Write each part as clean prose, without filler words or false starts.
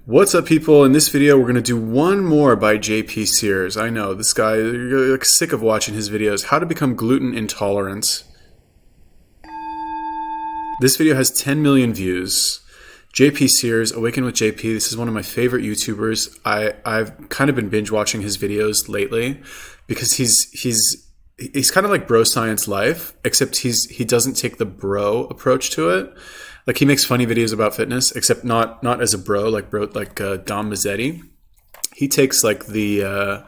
What's up, people? In this video, we're going to do one more by JP Sears. I know, this guy, you're like sick of watching his videos. How to become gluten intolerant. This video has 10 million views. JP Sears, Awaken with JP. This is one of my favorite YouTubers. I've kind of been binge watching his videos lately because he's kind of like Bro Science Life, except he doesn't take the bro approach to it. Like, he makes funny videos about fitness, except not as a bro like Dom Mazzetti. He takes like the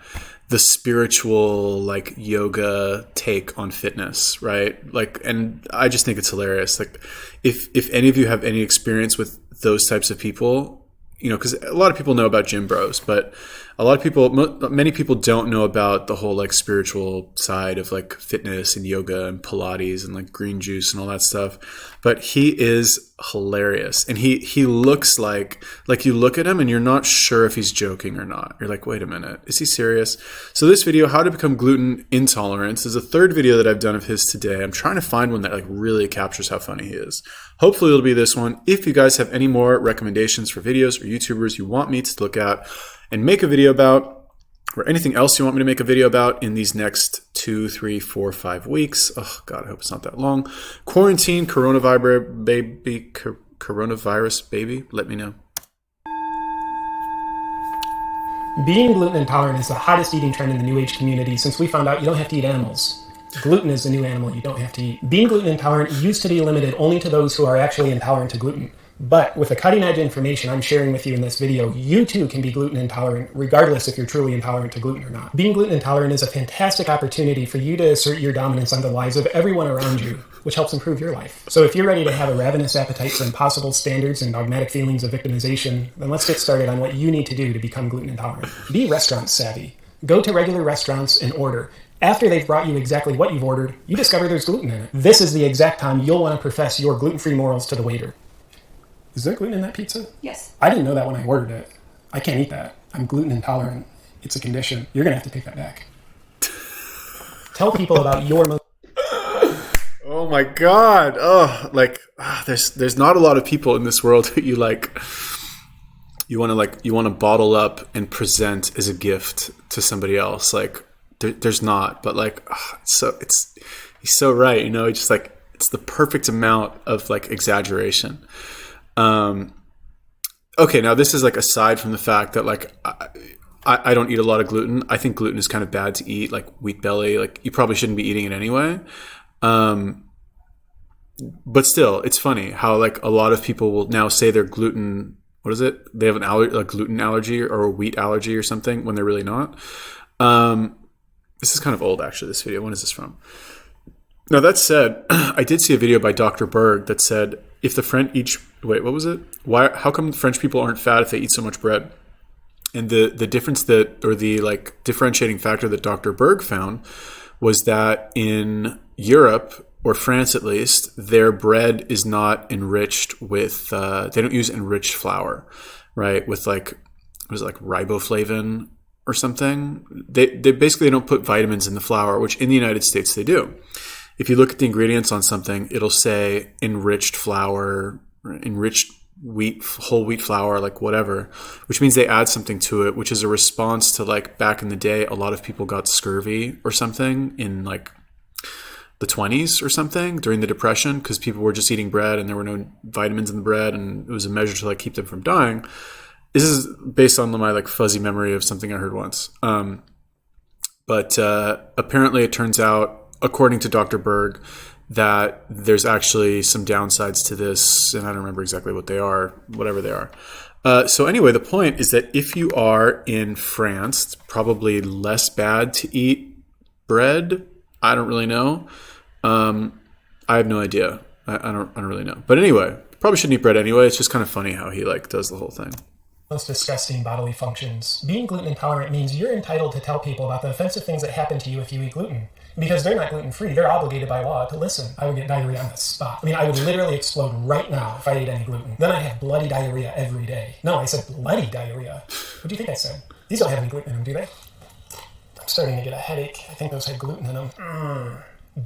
spiritual, like, yoga take on fitness, right? Like, and I just think it's hilarious. Like, if any of you have any experience with those types of people, you know, because a lot of people know about gym bros, but many people don't know about the whole like spiritual side of like fitness and yoga and Pilates and like green juice and all that stuff. But he is hilarious, and he looks like you look at him and you're not sure if he's joking or not. You're like, wait a minute, is he serious? So this video, how to become gluten intolerant, is the third video that I've done of his today. I'm trying to find one that like really captures how funny he is. Hopefully it'll be this one. If you guys have any more recommendations for videos or YouTubers you want me to look at and make a video about, or anything else you want me to make a video about in these next 2, 3, 4, 5 weeks. Oh God, I hope it's not that long. Quarantine, coronavirus baby, let me know. Being gluten intolerant is the hottest eating trend in the New Age community since we found out you don't have to eat animals. Gluten is the new animal you don't have to eat. Being gluten intolerant used to be limited only to those who are actually intolerant to gluten. But with the cutting edge information I'm sharing with you in this video, you too can be gluten intolerant regardless if you're truly intolerant to gluten or not. Being gluten intolerant is a fantastic opportunity for you to assert your dominance on the lives of everyone around you, which helps improve your life. So if you're ready to have a ravenous appetite for impossible standards and dogmatic feelings of victimization, then let's get started on what you need to do to become gluten intolerant. Be restaurant savvy. Go to regular restaurants and order. After they've brought you exactly what you've ordered, you discover there's gluten in it. This is the exact time you'll want to profess your gluten-free morals to the waiter. Is there gluten in that pizza? Yes. I didn't know that when I ordered it. I can't eat that. I'm gluten intolerant. It's a condition. You're going to have to take that back. Tell people about your... Oh my God. Oh, like, there's not a lot of people in this world that you want to bottle up and present as a gift to somebody else. Like, there's not, but like, he's so right. You know, it's just like, it's the perfect amount of like exaggeration. Okay, now this is like aside from the fact that like I don't eat a lot of gluten. I think gluten is kind of bad to eat, like wheat belly. Like, you probably shouldn't be eating it anyway. But still, it's funny how like a lot of people will now say they're gluten. What is it? They have a gluten allergy or a wheat allergy or something when they're really not. This is kind of old, actually, this video. When is this from? Now, that said, I did see a video by Dr. Berg that said, if the French each... Wait, what was it? How come French people aren't fat if they eat so much bread? And the difference or the like differentiating factor that Dr. Berg found was that in Europe, or France at least, their bread is not enriched with... they don't use enriched flour, right? With like, what is it, like riboflavin or something? They basically don't put vitamins in the flour, which in the United States they do. If you look at the ingredients on something, it'll say enriched flour, enriched whole wheat flour, like whatever, which means they add something to it, which is a response to like back in the day, a lot of people got scurvy or something in like the 20s or something during the Depression, because people were just eating bread and there were no vitamins in the bread, and it was a measure to like keep them from dying. This is based on my like fuzzy memory of something I heard once. But apparently it turns out, according to Dr. Berg, that there's actually some downsides to this, and I don't remember exactly what they are, whatever they are. So anyway, the point is that if you are in France, it's probably less bad to eat bread. I don't really know. I have no idea. I don't really know. But anyway, probably shouldn't eat bread anyway. It's just kind of funny how he like does the whole thing. Most disgusting bodily functions. Being gluten intolerant means you're entitled to tell people about the offensive things that happen to you if you eat gluten. Because they're not gluten-free, they're obligated by law to listen. I would get diarrhea on the spot. I mean, I would literally explode right now if I ate any gluten. Then I'd have bloody diarrhea every day. No, I said bloody diarrhea. What do you think I said? These don't have any gluten in them, do they? I'm starting to get a headache. I think those had gluten in them.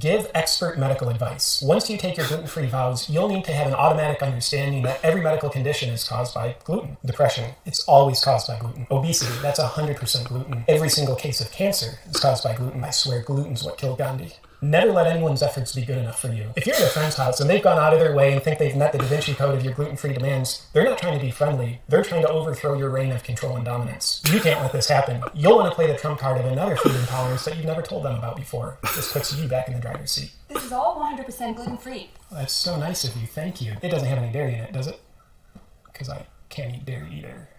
Give expert medical advice. Once you take your gluten-free vows, you'll need to have an automatic understanding that every medical condition is caused by gluten. Depression, it's always caused by gluten. Obesity, that's 100% gluten. Every single case of cancer is caused by gluten. I swear gluten's what killed Gandhi. Never let anyone's efforts be good enough for you. If you're at a friend's house and they've gone out of their way and think they've met the Da Vinci Code of your gluten-free demands, they're not trying to be friendly. They're trying to overthrow your reign of control and dominance. You can't let this happen. You'll want to play the trump card of another food intolerance that you've never told them about before. This puts you back in the driver's seat. This is all 100% gluten-free. That's so nice of you. Thank you. It doesn't have any dairy in it, does it? Because I can't eat dairy either.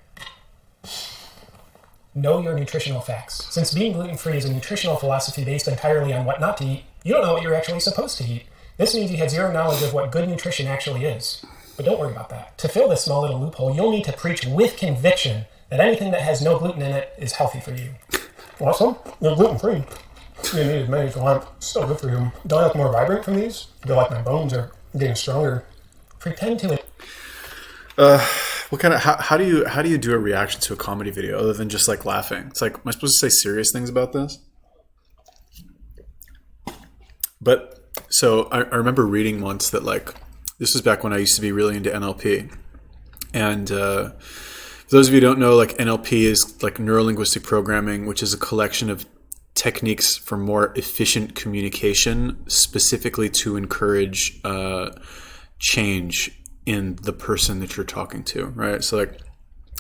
Know your nutritional facts. Since being gluten-free is a nutritional philosophy based entirely on what not to eat, you don't know what you're actually supposed to eat. This means you have zero knowledge of what good nutrition actually is. But don't worry about that. To fill this small little loophole, you'll need to preach with conviction that anything that has no gluten in it is healthy for you. Awesome. You're gluten-free. You need as many as you want. So good for you. Do I look more vibrant from these? I feel like my bones are getting stronger. Pretend to... What kind of how do you do a reaction to a comedy video other than just like laughing? It's like, am I supposed to say serious things about this? But so I remember reading once that like this was back when I used to be really into NLP, and for those of you who don't know, like NLP is like neuro-linguistic programming, which is a collection of techniques for more efficient communication, specifically to encourage change in the person that you're talking to, right? So like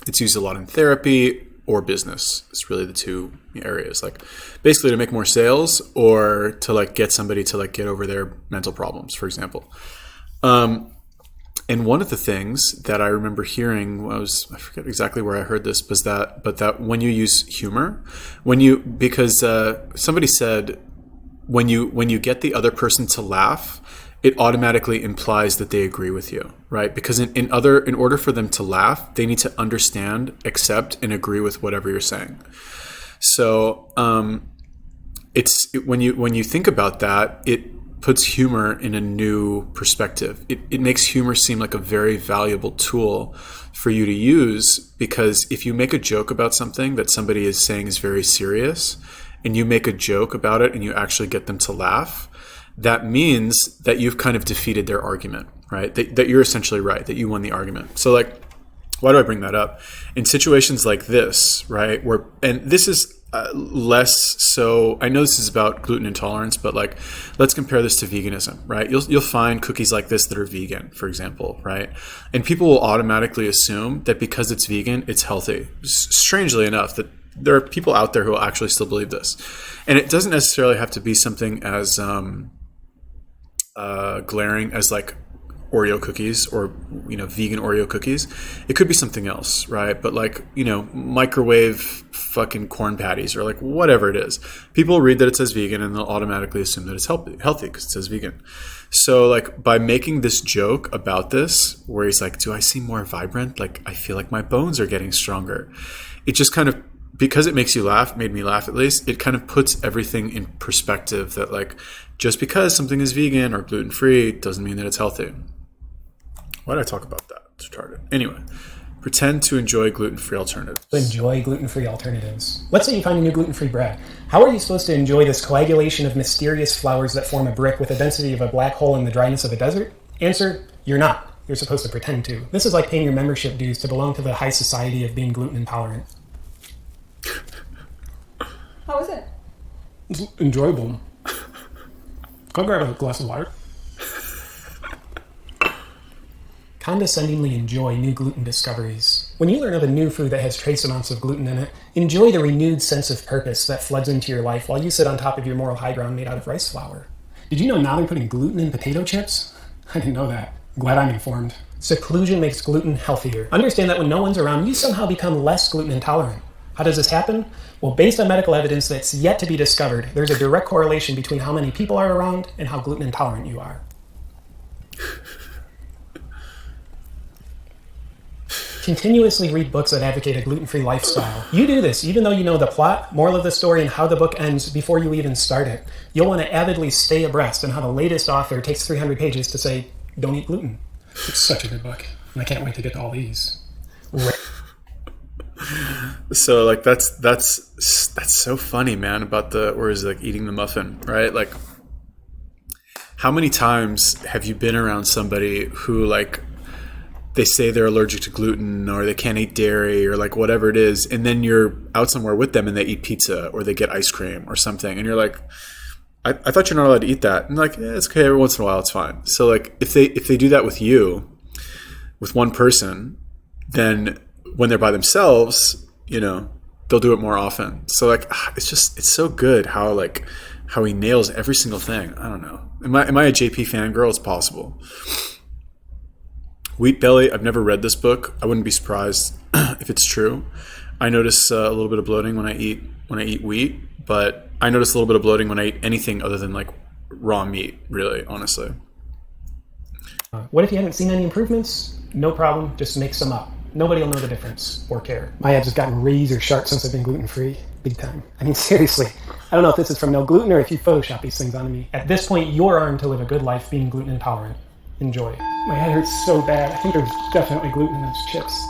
it's used a lot in therapy or business. It's really the two areas, like basically to make more sales or to like get somebody to like get over their mental problems, for example. And one of the things that I remember hearing I forget exactly where I heard this, was that when you use humor, because somebody said when you get the other person to laugh, it automatically implies that they agree with you, right? Because in order for them to laugh, they need to understand, accept, and agree with whatever you're saying. So when you think about that, it puts humor in a new perspective. It makes humor seem like a very valuable tool for you to use, because if you make a joke about something that somebody is saying is very serious, and you make a joke about it and you actually get them to laugh, that means that you've kind of defeated their argument, right? That you're essentially right, that you won the argument. So like, why do I bring that up? In situations like this, right? And this is less so, I know this is about gluten intolerance, but like, let's compare this to veganism, right? You'll find cookies like this that are vegan, for example, right? And people will automatically assume that because it's vegan, it's healthy. Strangely enough, that there are people out there who will actually still believe this. And it doesn't necessarily have to be something as glaring as like Oreo cookies or vegan Oreo cookies. It could be something else, right? But like microwave fucking corn patties or like whatever it is. People read that it says vegan and they'll automatically assume that it's healthy because it says vegan. So like by making this joke about this, where he's like, "Do I seem more vibrant? Like I feel like my bones are getting stronger." It just kind of, because it makes you laugh, made me laugh at least, it kind of puts everything in perspective that like, just because something is vegan or gluten-free doesn't mean that it's healthy. Why did I talk about that? It's retarded. Anyway, pretend to enjoy gluten-free alternatives. Enjoy gluten-free alternatives. Let's say you find a new gluten-free bread. How are you supposed to enjoy this coagulation of mysterious flours that form a brick with the density of a black hole in the dryness of a desert? Answer, you're not. You're supposed to pretend to. This is like paying your membership dues to belong to the high society of being gluten intolerant. How was it? It's enjoyable. Go grab a glass of water. Condescendingly enjoy new gluten discoveries. When you learn of a new food that has trace amounts of gluten in it, enjoy the renewed sense of purpose that floods into your life while you sit on top of your moral high ground made out of rice flour. Did you know now they're putting gluten in potato chips? I didn't know that. Glad I'm informed. Seclusion makes gluten healthier. Understand that when no one's around, you somehow become less gluten intolerant. How does this happen? Well, based on medical evidence that's yet to be discovered, there's a direct correlation between how many people are around and how gluten intolerant you are. Continuously read books that advocate a gluten-free lifestyle. You do this even though you know the plot, moral of the story, and how the book ends before you even start it. You'll want to avidly stay abreast on how the latest author takes 300 pages to say, don't eat gluten. It's such a good book, and I can't wait to get to all these. So like that's so funny, man, about where is like eating the muffin, right? Like how many times have you been around somebody who like they say they're allergic to gluten or they can't eat dairy or like whatever it is, and then you're out somewhere with them and they eat pizza or they get ice cream or something, and you're like, I thought you're not allowed to eat that. And like, yeah, it's okay, every once in a while it's fine. So like if they do that with you, with one person, then when they're by themselves, you know, they'll do it more often. So like it's so good how he nails every single thing. I don't know. Am I a JP fangirl? It's possible. Wheat Belly, I've never read this book. I wouldn't be surprised if it's true. I notice a little bit of bloating when I eat wheat, but I notice a little bit of bloating when I eat anything other than like raw meat, really, honestly. What if you haven't seen any improvements? No problem, just make some up. Nobody will know the difference or care. My abs have gotten razor sharp since I've been gluten-free. Big time. I mean, seriously. I don't know if this is from no gluten or if you Photoshop these things onto me. At this point, you're armed to live a good life being gluten intolerant. Enjoy. My head hurts so bad. I think there's definitely gluten in those chips.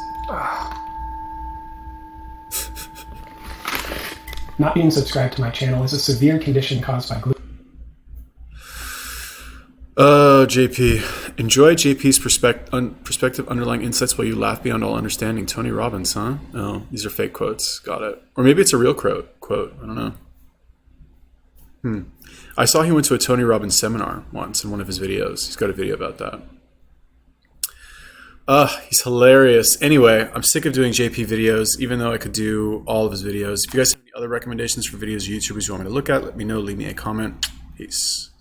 Not being subscribed to my channel is a severe condition caused by gluten. JP. Enjoy JP's perspective, underlying insights while you laugh beyond all understanding. Tony Robbins, huh? Oh, these are fake quotes. Got it. Or maybe it's a real quote. I don't know. I saw he went to a Tony Robbins seminar once in one of his videos. He's got a video about that. He's hilarious. Anyway, I'm sick of doing JP videos, even though I could do all of his videos. If you guys have any other recommendations for videos or YouTubers you want me to look at, let me know. Leave me a comment. Peace.